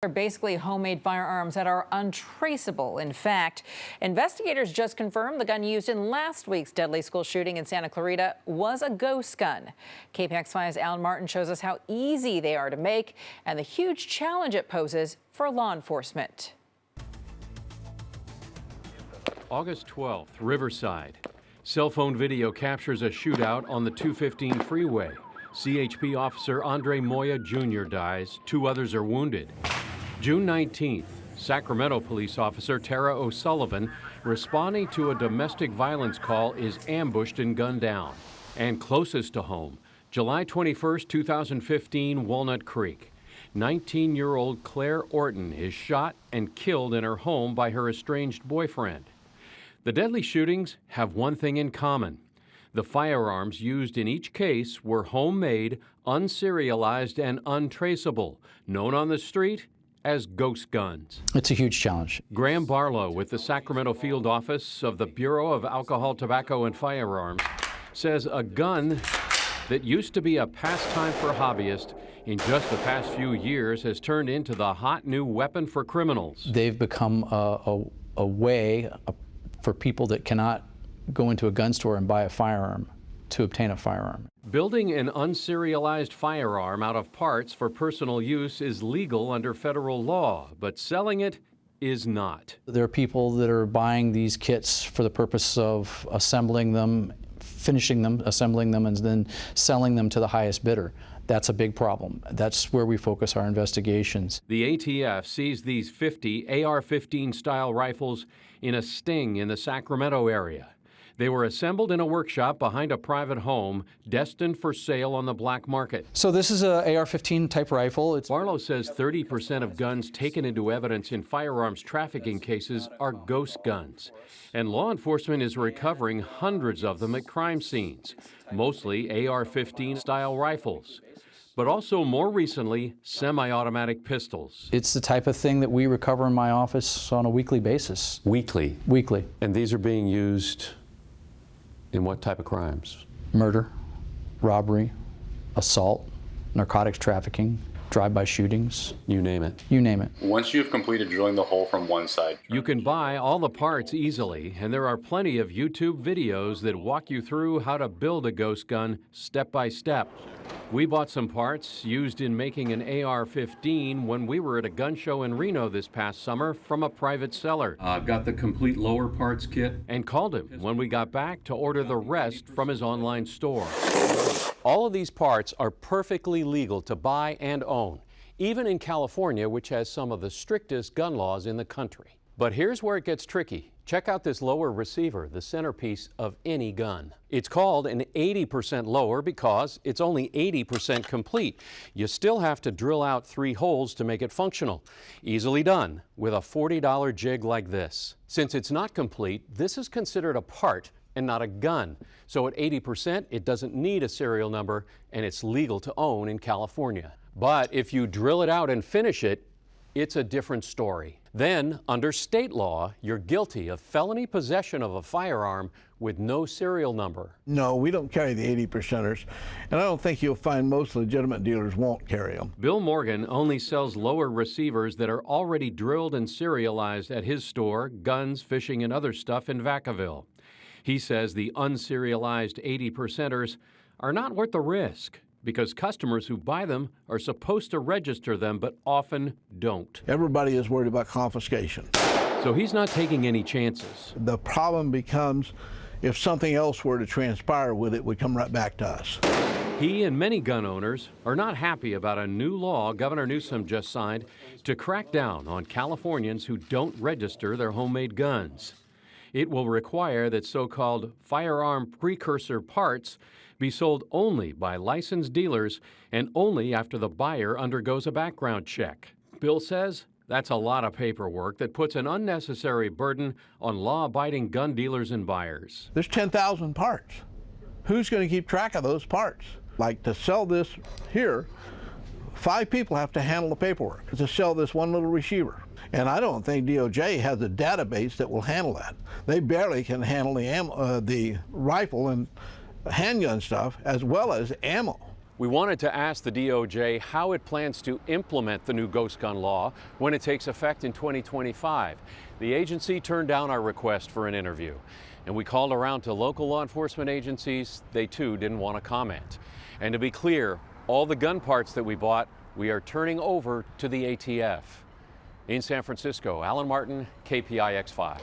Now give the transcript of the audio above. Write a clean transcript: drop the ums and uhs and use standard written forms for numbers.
They're basically homemade firearms that are untraceable. In fact, investigators just confirmed the gun used in last week's deadly school shooting in Santa Clarita was a ghost gun. KPIX 5's Alan Martin shows us how easy they are to make and the huge challenge it poses for law enforcement. August 12th, Riverside. Cell phone video captures a shootout on the 215 freeway. CHP officer Andre Moya Jr. dies. 2 others are wounded. June 19th, Sacramento police officer Tara O'Sullivan, responding to a domestic violence call, is ambushed and gunned down. And closest to home, July 21st, 2015, Walnut Creek. 19-year-old Claire Orton is shot and killed in her home by her estranged boyfriend. The deadly shootings have one thing in common. The firearms used in each case were homemade, unserialized, and untraceable, known on the street as ghost guns. It's a huge challenge. Graham Barlow with the Sacramento Field Office of the Bureau of Alcohol, Tobacco, and Firearms says a gun that used to be a pastime for hobbyists in just the past few years has turned into the hot new weapon for criminals. They've become a way for people that cannot go into a gun store and buy a firearm to obtain a firearm. Building an unserialized firearm out of parts for personal use is legal under federal law, but selling it is not. There are people that are buying these kits for the purpose of assembling them, finishing them, assembling them, and then selling them to the highest bidder. That's a big problem. That's where we focus our investigations. The ATF seized these 50 AR-15 style rifles in a sting in the Sacramento area. They were assembled in a workshop behind a private home, destined for sale on the black market. So this is a AR-15 type rifle. Barlow says 30% of guns taken into evidence in firearms trafficking cases are ghost guns. And law enforcement is recovering hundreds of them at crime scenes, mostly AR-15 style rifles, but also more recently, semi-automatic pistols. It's the type of thing that we recover in my office on a weekly basis. Weekly? Weekly. And these are being used in what type of crimes? Murder, robbery, assault, narcotics trafficking, drive-by shootings. You name it. You name it. Once you've completed drilling the hole from one side, you can buy all the parts easily, and there are plenty of YouTube videos that walk you through how to build a ghost gun step by step. We bought some parts used in making an AR-15 when we were at a gun show in Reno this past summer from a private seller. I've got the complete lower parts kit and called him when we got back to order the rest from his online store. All of these parts are perfectly legal to buy and own, even in California, which has some of the strictest gun laws in the country. But here's where it gets tricky. Check out this lower receiver, the centerpiece of any gun. It's called an 80% lower because it's only 80% complete. You still have to drill out 3 holes to make it functional. Easily done with a $40 jig like this. Since it's not complete, this is considered a part and not a gun. So at 80%, it doesn't need a serial number, and it's legal to own in California. But if you drill it out and finish it, it's a different story. Then, under state law, you're guilty of felony possession of a firearm with no serial number. No, we don't carry the 80%ers, and I don't think you'll find most legitimate dealers won't carry them. Bill Morgan only sells lower receivers that are already drilled and serialized at his store, Guns, Fishing, and Other Stuff in Vacaville. He says the unserialized 80%ers are not worth the risk, because customers who buy them are supposed to register them, but often don't. Everybody is worried about confiscation. So he's not taking any chances. The problem becomes if something else were to transpire with it, it would come right back to us. He and many gun owners are not happy about a new law Governor Newsom just signed to crack down on Californians who don't register their homemade guns. It will require that so-called firearm precursor parts be sold only by licensed dealers and only after the buyer undergoes a background check. Bill says that's a lot of paperwork that puts an unnecessary burden on law-abiding gun dealers and buyers. There's 10,000 parts. Who's going to keep track of those parts? Like to sell this here, 5 people have to handle the paperwork to sell this one little receiver. And I don't think DOJ has a database that will handle that. They barely can handle the rifle and handgun stuff as well as ammo. We wanted to ask the DOJ how it plans to implement the new ghost gun law when it takes effect in 2025. The agency turned down our request for an interview, and we called around to local law enforcement agencies. They too didn't want to comment. And to be clear, all the gun parts that we bought, we are turning over to the ATF. In San Francisco, Alan Martin, KPIX 5.